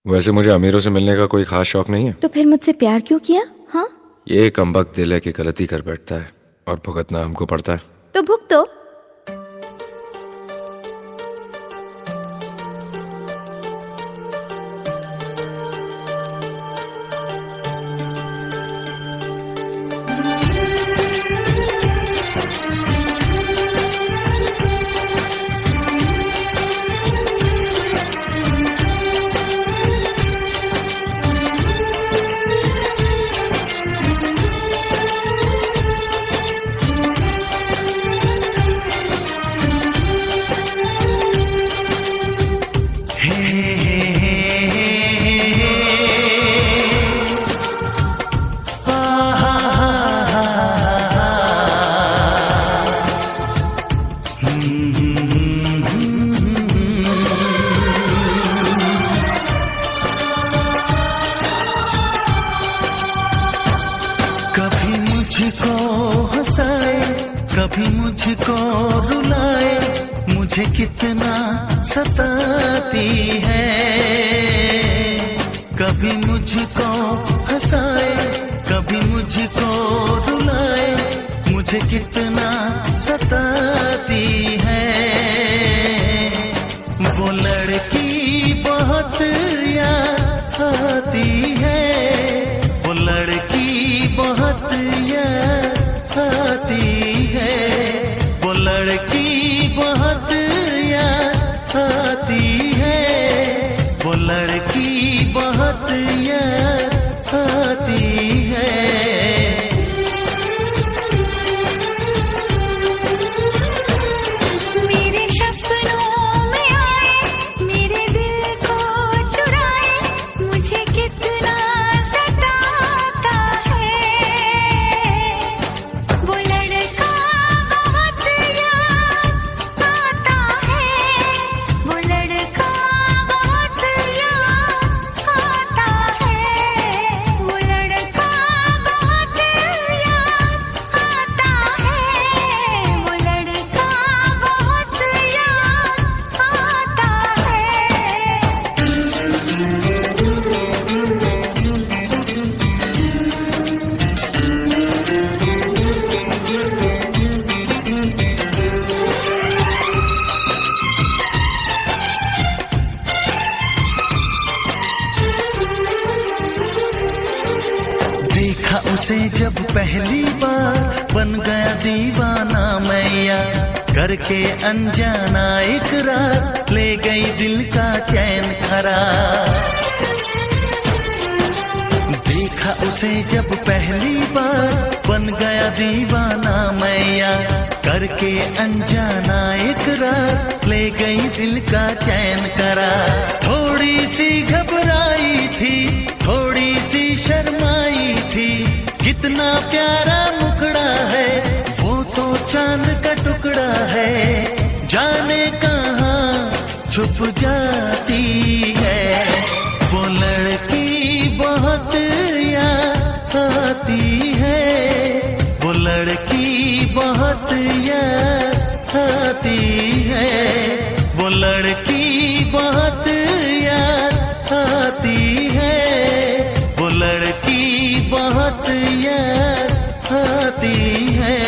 वैसे मुझे अमीरों से मिलने का कोई खास शौक नहीं है। तो फिर मुझसे प्यार क्यों किया? हाँ, ये कमबख्त दिल है कि गलती कर बैठता है और भुगतना हमको पड़ता है। तो भुगतो। कभी मुझको हंसाए, कभी मुझको रुलाए, मुझे कितना सताती है। कभी मुझको हंसाए, कभी मुझको रुलाए, मुझे कितना सताती है। वो लड़की बहुत याद आती है, वो लड़की बहुत याद आती है, वो लड़की बहुत याद आती है, वो लड़की बहुत याद आती है। मेरे सपनों में आए, मेरे दिल को चुराए, मुझे कितना सताता है। वो लड़का बहुत याद आता है, वो लड़का बहुत याद आता है, वो लड़का बहुत याद आता है, वो लड़का बहुत याद देखा उसे जब पहली बार, बन गया दीवाना मैया, करके अनजाना इकरार, ले गई दिल का चैन करार। देखा उसे जब पहली बार, बन गया दीवाना मैया, करके अनजाना इकरार, ले गई दिल का चैन करार। थोड़ी सी घबराई थी, थोड़ी सी शर्माई थी, कितना प्यारा मुखड़ा है, वो तो चांद का टुकड़ा है, जाने कहाँ छुप जाती है। वो लड़की बहुत याद आती है, वो लड़की बहुत याद आती है, वो लड़की बहुत याद आती है, वो लड़की बहुत याद आती है।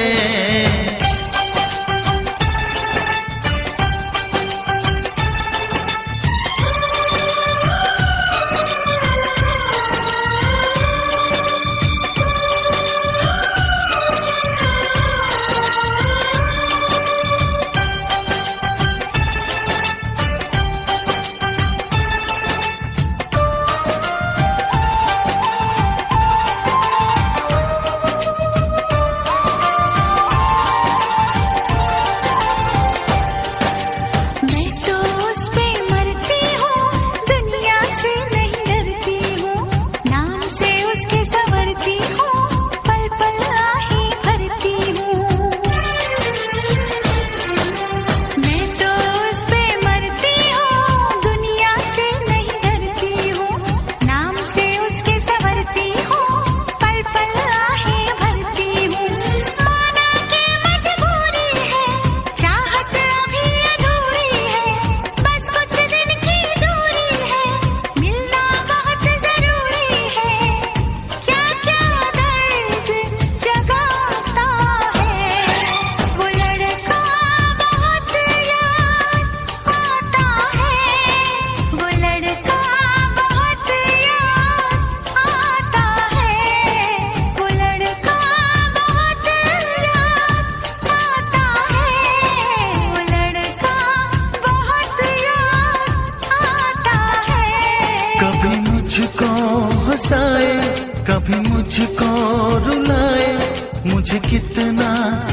मुझे कितना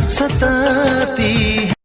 सताती है।